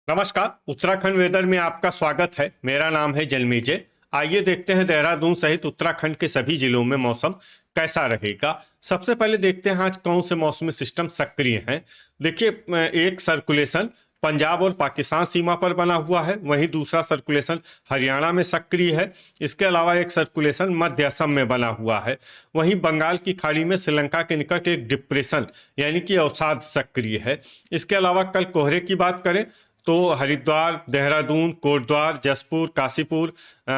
नमस्कार। उत्तराखंड वेदर में आपका स्वागत है। मेरा नाम है जन्मेजय। आइए देखते हैं देहरादून सहित उत्तराखंड के सभी जिलों में मौसम कैसा रहेगा। सबसे पहले देखते हैं आज कौन से मौसमी सिस्टम सक्रिय हैं। देखिए, एक सर्कुलेशन पंजाब और पाकिस्तान सीमा पर बना हुआ है, वहीं दूसरा सर्कुलेशन हरियाणा में सक्रिय है। इसके अलावा एक सर्कुलेशन मध्य असम में बना हुआ है। वहीं बंगाल की खाड़ी में श्रीलंका के निकट एक डिप्रेशन यानी कि अवसाद सक्रिय है। इसके अलावा कल कोहरे की बात करें तो हरिद्वार, देहरादून, कोटद्वार, जसपुर, काशीपुर,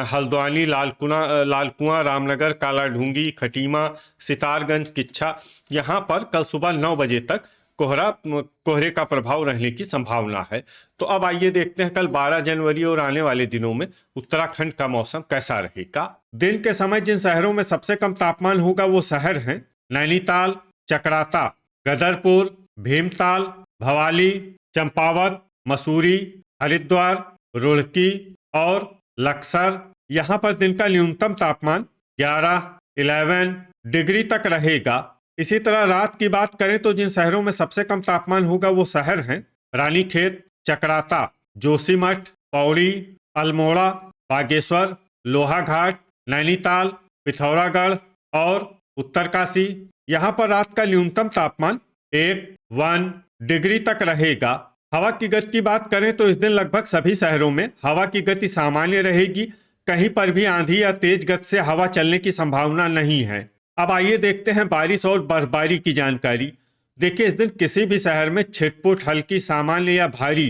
हल्द्वानी, लालकुआं, रामनगर, कालाढूंगी, खटीमा, सितारगंज, किच्छा, यहाँ पर कल सुबह 9 बजे तक कोहरे का प्रभाव रहने की संभावना है। तो अब आइए देखते हैं कल 12 जनवरी और आने वाले दिनों में उत्तराखंड का मौसम कैसा रहेगा। दिन के समय जिन शहरों में सबसे कम तापमान होगा वो शहर हैं नैनीताल, चकराता, गदरपुर, भीमताल, भवाली, चंपावत, मसूरी, हरिद्वार, रुड़की और लक्सर। यहाँ पर दिन का न्यूनतम तापमान 11 डिग्री तक रहेगा। इसी तरह रात की बात करें तो जिन शहरों में सबसे कम तापमान होगा वो शहर हैं रानीखेत, चकराता, जोशीमठ, पौड़ी, अल्मोड़ा, बागेश्वर, लोहाघाट, नैनीताल, पिथौरागढ़ और उत्तरकाशी। यहाँ पर रात का न्यूनतम तापमान 1 डिग्री तक रहेगा। हवा की गति की बात करें तो इस दिन लगभग सभी शहरों में हवा की गति सामान्य रहेगी। कहीं पर भी आंधी या तेज गति से हवा चलने की संभावना नहीं है। अब आइए देखते हैं बारिश और बर्फबारी की जानकारी। देखिए, इस दिन किसी भी शहर में छिटपुट, हल्की, सामान्य या भारी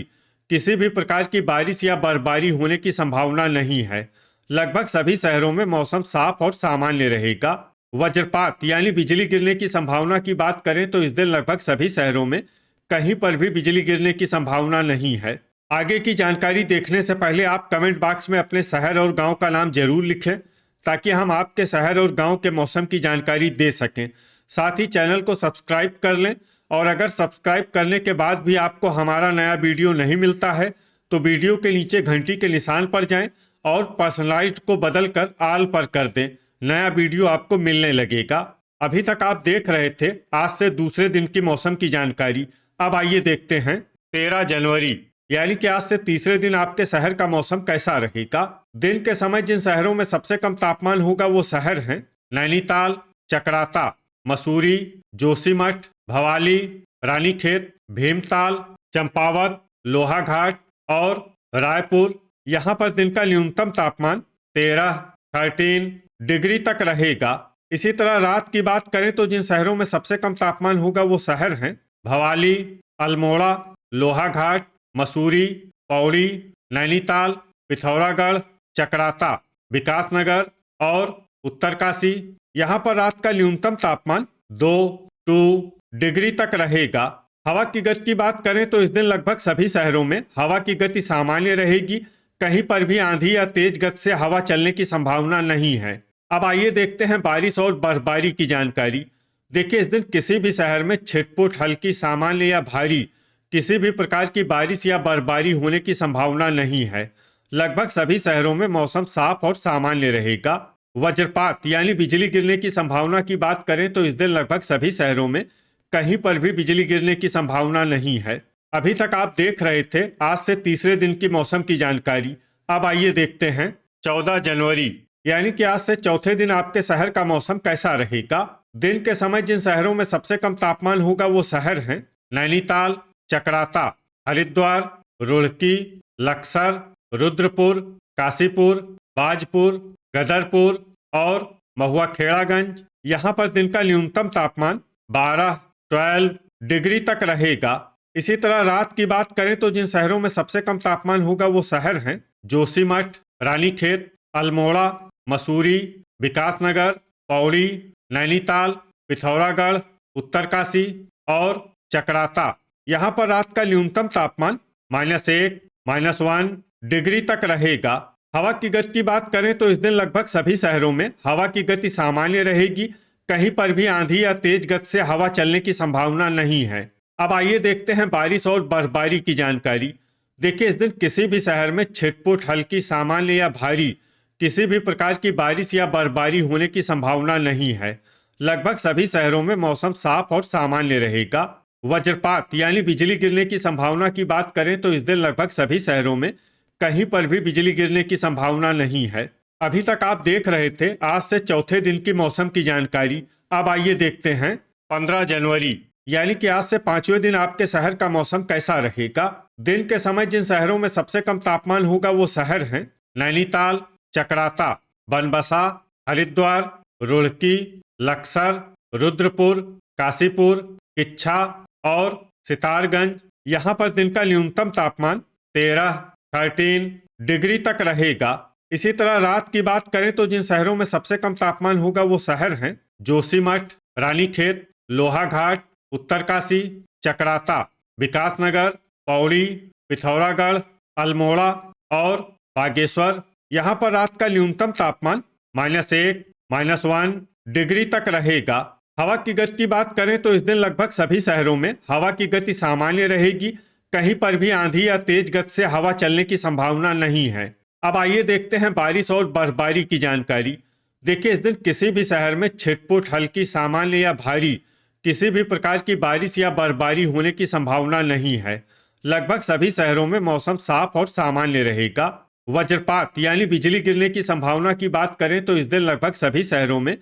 किसी भी प्रकार की बारिश या बर्फबारी होने की संभावना नहीं है। लगभग सभी शहरों में मौसम साफ और सामान्य रहेगा। वज्रपात यानी बिजली गिरने की संभावना की बात करें तो इस दिन लगभग सभी शहरों में कहीं पर भी बिजली गिरने की संभावना नहीं है। आगे की जानकारी देखने से पहले आप कमेंट बॉक्स में अपने शहर और गांव का नाम जरूर लिखें ताकि हम आपके शहर और गांव के मौसम की जानकारी दे सकें। साथ ही चैनल को सब्सक्राइब कर लें और अगर सब्सक्राइब करने के बाद भी आपको हमारा नया वीडियो नहीं मिलता है तो वीडियो के नीचे घंटी के निशान पर जाएं और पर्सनलाइज्ड को बदलकर ऑल पर कर दें। नया वीडियो आपको मिलने लगेगा। अभी तक आप देख रहे थे आज से दूसरे दिन की मौसम की जानकारी। अब आइए देखते हैं 13 जनवरी यानी कि आज से तीसरे दिन आपके शहर का मौसम कैसा रहेगा। दिन के समय जिन शहरों में सबसे कम तापमान होगा वो शहर हैं नैनीताल, चकराता, मसूरी, जोशीमठ, भवाली, रानीखेत, भीमताल, चंपावत, लोहाघाट और रायपुर। यहाँ पर दिन का न्यूनतम तापमान 13 डिग्री तक रहेगा। इसी तरह रात की बात करें तो जिन शहरों में सबसे कम तापमान होगा वो शहर हैं भवाली, अल्मोड़ा, लोहाघाट, मसूरी, पौड़ी, नैनीताल, पिथौरागढ़, चकराता, विकासनगर और उत्तरकाशी। यहाँ पर रात का न्यूनतम तापमान 2 डिग्री तक रहेगा। हवा की गति की बात करें तो इस दिन लगभग सभी शहरों में हवा की गति सामान्य रहेगी। कहीं पर भी आंधी या तेज गति से हवा चलने की संभावना नहीं है। अब आइए देखते हैं बारिश और बर्फबारी की जानकारी। देखिए, इस दिन किसी भी शहर में छिटपुट, हल्की, सामान्य या भारी किसी भी प्रकार की बारिश या बर्फबारी होने की संभावना नहीं है। लगभग सभी शहरों में मौसम साफ और सामान्य रहेगा। वज्रपात यानी बिजली गिरने की संभावना की बात करें तो इस दिन लगभग सभी शहरों में कहीं पर भी बिजली गिरने की संभावना नहीं है। अभी तक आप देख रहे थे आज से तीसरे दिन की मौसम की जानकारी। अब आइए देखते हैं 14 जनवरी यानी कि आज से चौथे दिन आपके शहर का मौसम कैसा रहेगा। दिन के समय जिन शहरों में सबसे कम तापमान होगा वो शहर हैं नैनीताल, चकराता, हरिद्वार, रुड़की, लक्सर, रुद्रपुर, काशीपुर, बाजपुर, गदरपुर और महुआखेड़ागंज। यहाँ पर दिन का न्यूनतम तापमान 12 डिग्री तक रहेगा। इसी तरह रात की बात करें तो जिन शहरों में सबसे कम तापमान होगा वो शहर हैं जोशीमठ, रानीखेत, अल्मोड़ा, मसूरी, विकासनगर, पौड़ी, नैनीताल, पिथौरागढ़, उत्तरकाशी और चकराता। यहाँ पर रात का न्यूनतम तापमान -1 डिग्री तक रहेगा। हवा की गति की बात करें तो इस दिन लगभग सभी शहरों में हवा की गति सामान्य रहेगी। कहीं पर भी आंधी या तेज गति से हवा चलने की संभावना नहीं है। अब आइए देखते हैं बारिश और बर्फबारी की जानकारी। देखिए, इस दिन किसी भी शहर में छिटपुट, हल्की, सामान्य या भारी किसी भी प्रकार की बारिश या बर्फबारी होने की संभावना नहीं है। लगभग सभी शहरों में मौसम साफ और सामान्य रहेगा। वज्रपात यानी बिजली गिरने की संभावना की बात करें तो इस दिन लगभग सभी शहरों में कहीं पर भी बिजली गिरने की संभावना नहीं है। अभी तक आप देख रहे थे आज से चौथे दिन की मौसम की जानकारी। अब आइए देखते हैं 15 जनवरी यानी कि आज से 5वें दिन आपके शहर का मौसम कैसा रहेगा। दिन के समय जिन शहरों में सबसे कम तापमान होगा वो शहर हैं नैनीताल, चकराता, बनबसा, हरिद्वार, रुड़की, लक्सर, रुद्रपुर, काशीपुर, किच्छा और सितारगंज। यहाँ पर दिन का न्यूनतम तापमान 13 डिग्री तक रहेगा। इसी तरह रात की बात करें तो जिन शहरों में सबसे कम तापमान होगा वो शहर हैं जोशीमठ, रानीखेत, लोहाघाट, उत्तरकाशी, चकराता, विकासनगर, पौड़ी, पिथौरागढ़, अल्मोड़ा और बागेश्वर। यहाँ पर रात का न्यूनतम तापमान -1, -1 डिग्री तक रहेगा। हवा की गति की बात करें तो इस दिन लगभग सभी शहरों में हवा की गति सामान्य रहेगी। कहीं पर भी आंधी या तेज गति से हवा चलने की संभावना नहीं है। अब आइए देखते हैं बारिश और बर्फबारी की जानकारी। देखिए इस दिन किसी भी शहर में छिटपुट, हल्की, सामान्य या भारी किसी भी प्रकार की बारिश या बर्फबारी होने की संभावना नहीं है। लगभग सभी शहरों में मौसम साफ और सामान्य रहेगा। वज्रपात यानी बिजली गिरने की संभावना की बात करें तो इस दिन लगभग सभी शहरों में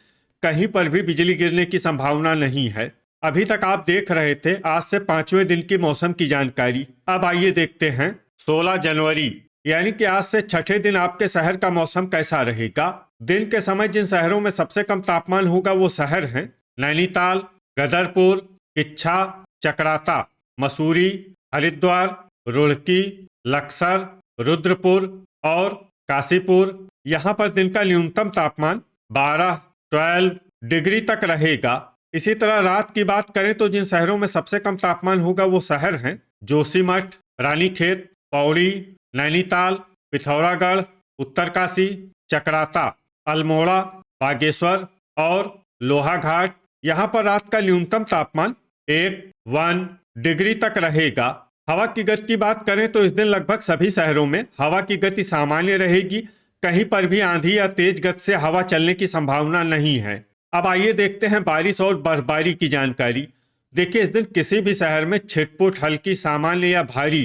कहीं पर भी बिजली गिरने की संभावना नहीं है। अभी तक आप देख रहे थे आज से 5वें दिन की मौसम की जानकारी। अब आइए देखते हैं 16 जनवरी यानी कि आज से छठे दिन आपके शहर का मौसम कैसा रहेगा। दिन के समय जिन शहरों में सबसे कम तापमान होगा वो शहर हैं नैनीताल, गदरपुर, किच्छा, चकराता, मसूरी, हरिद्वार, रुड़की, लक्सर, रुद्रपुर और काशीपुर। यहाँ पर दिन का न्यूनतम तापमान 12 डिग्री तक रहेगा। इसी तरह रात की बात करें तो जिन शहरों में सबसे कम तापमान होगा वो शहर हैं जोशीमठ, रानीखेत, पौड़ी, नैनीताल, पिथौरागढ़, उत्तरकाशी, चकराता, अल्मोड़ा, बागेश्वर और लोहाघाट। यहाँ पर रात का न्यूनतम तापमान 1 डिग्री तक रहेगा। हवा की गति की बात करें तो इस दिन लगभग सभी शहरों में हवा की गति सामान्य रहेगी। कहीं पर भी आंधी या तेज गति से हवा चलने की संभावना नहीं है। अब आइए देखते हैं बारिश और बर्फबारी की जानकारी। देखिए इस दिन किसी भी शहर में छिटपुट, हल्की, सामान्य या भारी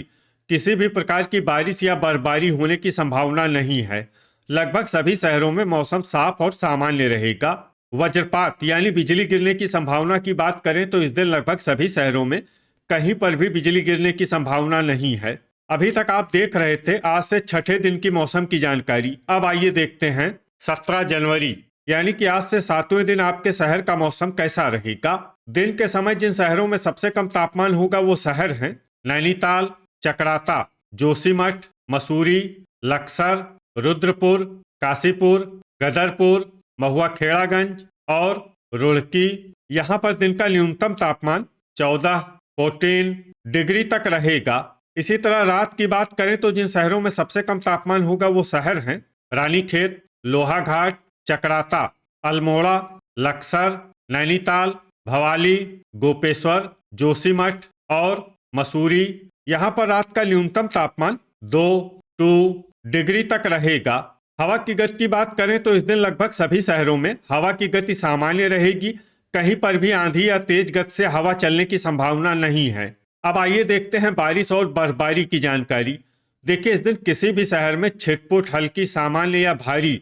किसी भी प्रकार की बारिश या बर्फबारी होने की संभावना नहीं है। लगभग सभी शहरों में मौसम साफ और सामान्य रहेगा। वज्रपात यानी बिजली गिरने की संभावना की बात करें तो इस दिन लगभग सभी शहरों में कहीं पर भी बिजली गिरने की संभावना नहीं है। अभी तक आप देख रहे थे आज से छठे दिन की मौसम की जानकारी। अब आइए देखते हैं 17 जनवरी यानी कि आज से 7वें दिन आपके शहर का मौसम कैसा रहेगा। दिन के समय जिन शहरों में सबसे कम तापमान होगा वो शहर हैं नैनीताल, चकराता, जोशीमठ, मसूरी, लक्सर, रुद्रपुर, काशीपुर, गदरपुर, महुआ खेड़ागंज और रुड़की। यहाँ पर दिन का न्यूनतम तापमान 14 डिग्री तक रहेगा। इसी तरह रात की बात करें तो जिन शहरों में सबसे कम तापमान होगा वो शहर हैं रानीखेत, लोहाघाट, चकराता, अल्मोड़ा, लक्सर, नैनीताल, भवाली, गोपेश्वर, जोशीमठ और मसूरी। यहाँ पर रात का न्यूनतम तापमान 2 डिग्री तक रहेगा। हवा की गति की बात करें तो इस दिन लगभग सभी शहरों में हवा की गति सामान्य रहेगी। कहीं पर भी आंधी या तेज गति से हवा चलने की संभावना नहीं है। अब आइए देखते हैं बारिश और बर्फबारी की जानकारी। देखिए इस दिन किसी भी शहर में छिटपुट, हल्की, सामान्य या भारी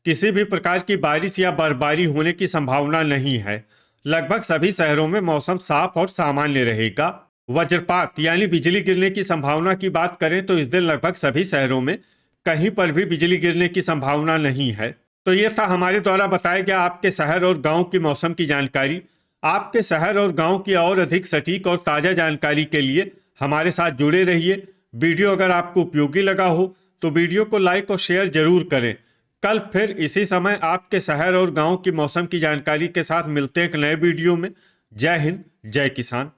किसी भी प्रकार की बारिश या बर्फबारी होने की संभावना नहीं है। लगभग सभी शहरों में मौसम साफ और सामान्य रहेगा। वज्रपात यानी बिजली गिरने की संभावना की बात करें तो इस दिन लगभग सभी शहरों में कहीं पर भी बिजली गिरने की संभावना नहीं है। तो ये था हमारे द्वारा बताया गया आपके शहर और गांव की मौसम की जानकारी। आपके शहर और गांव की और अधिक सटीक और ताज़ा जानकारी के लिए हमारे साथ जुड़े रहिए। वीडियो अगर आपको उपयोगी लगा हो तो वीडियो को लाइक और शेयर जरूर करें। कल फिर इसी समय आपके शहर और गांव की मौसम की जानकारी के साथ मिलते हैं एक नए वीडियो में। जय हिंद, जय किसान।